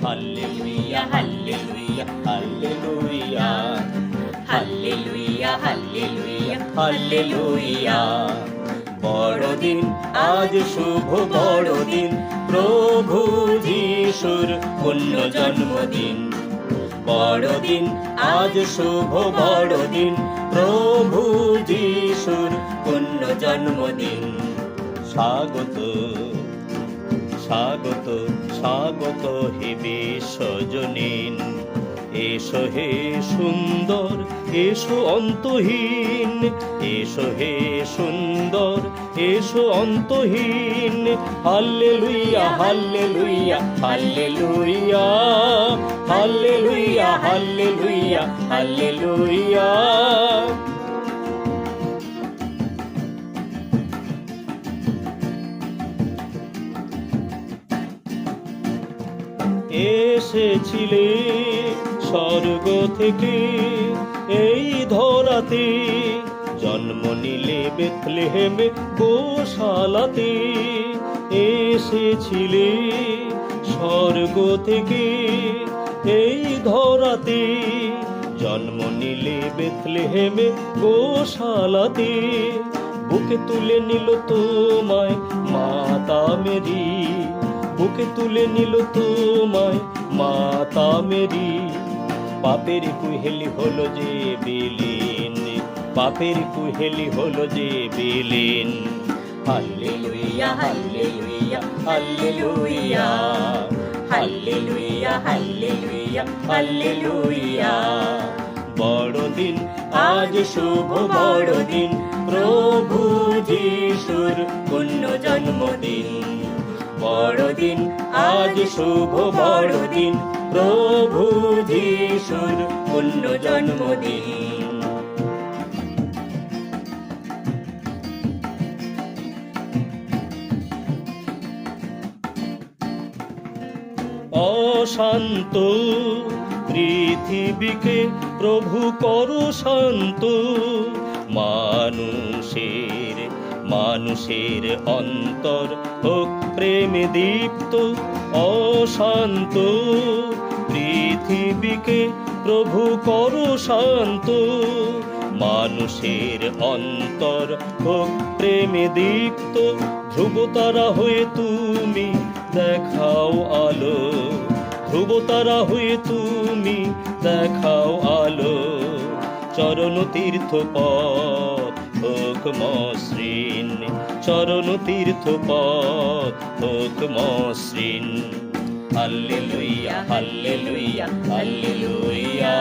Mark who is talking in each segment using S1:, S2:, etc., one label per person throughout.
S1: Hallelujah hallelujah hallelujah hallelujah hallelujah hallelujah. বড়দিন আজ শুভ বড়দিন, প্রভু যিশুর পুণ্য জন্মদিন। বড়দিন আজ শুভ বড়দিন, প্রভু যিশুর পুণ্য জন্মদিন। স্বাগত স্বাগত স্বাগত হে বিশ্বজনীন, এসো হে সুন্দর এসো অন্তহীন, এসো হে সুন্দর এসো অন্তহীন। Hallelujah hallelujah hallelujah hallelujah hallelujah hallelujah. এসেছিলে স্বর্গ থেকে এই ধরাতে, জন্ম নিলে বেথলেহেমে গোশালাতে। এসেছিলে স্বর্গ থেকে এই ধরাতে, জন্ম নিলে বেথলেহেমে গোশালাতে। বুকে তুলে নিল তোমায় মাতা মেরি, বুকে তুলে নিল তোমায় মাতা মেরি। পাপের কুহেলি হলো যে বিলীন, পাপের কুহেলি হলো যে বিলীন। Hallelujah hallelujah hallelujah hallelujah hallelujah hallelujah. বড়দিন আজ শুভ বড়দিন, প্রভু যিশুর পুণ্য জন্মদিন। বড়দিন আজ শুভ বড়দিন, প্রভু যিশুর পুণ্য জন্মদিন। অশান্ত পৃথিবীকে প্রভু করো শান্ত, মানুষের মানুষের অন্তর হোক প্রেমে দীপ্ত। অশান্ত পৃথিবীকে প্রভু করো শান্ত, মানুষের অন্তর হোক প্রেমে দীপ্ত। ধ্রুবতারা হয়ে তুমি দেখাও আলো, ধ্রুবতারা হয়ে তুমি দেখাও আলো। চরণ তীর্থ পথ হোক মসৃণ, চরণ তীর্থ পথ হোক মসৃণ। Hallelujah hallelujah hallelujah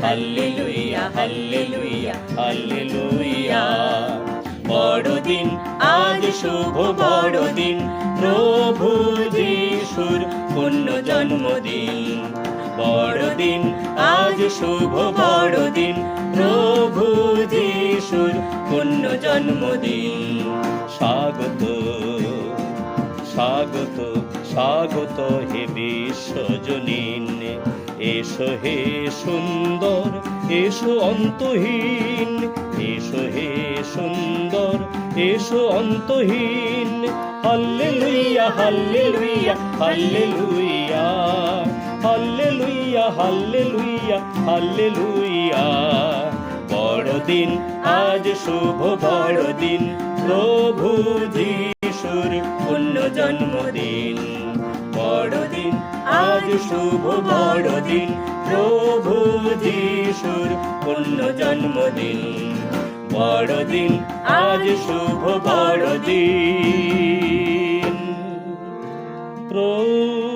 S1: hallelujah hallelujah hallelujah. বড়দিন আজ শুভ বড়দিন, প্রভু যিশুর পুণ্য জন্মদিন। বড়দিন আজ শুভ বড়দিন, প্রভু যিশুর পুণ্য জন্মদিন। স্বাগত স্বাগত স্বাগত হে বিশ্বজনীন, এসো হে সুন্দর এসো অন্তহীন, এসো হে সুন্দর এসো অন্তহীন। Hallelujah hallelujah hallelujah hallelujah hallelujah hallelujah. বড়দিন আজ শুভ বড়দিন, প্রভু যিশুর পুণ্য জন্মদিন। বড়দিন আজ শুভ বড়দিন, প্রভু যিশুর পুণ্য জন্মদিন। বড়দিন আজ শুভ বড়দিন, প্রভু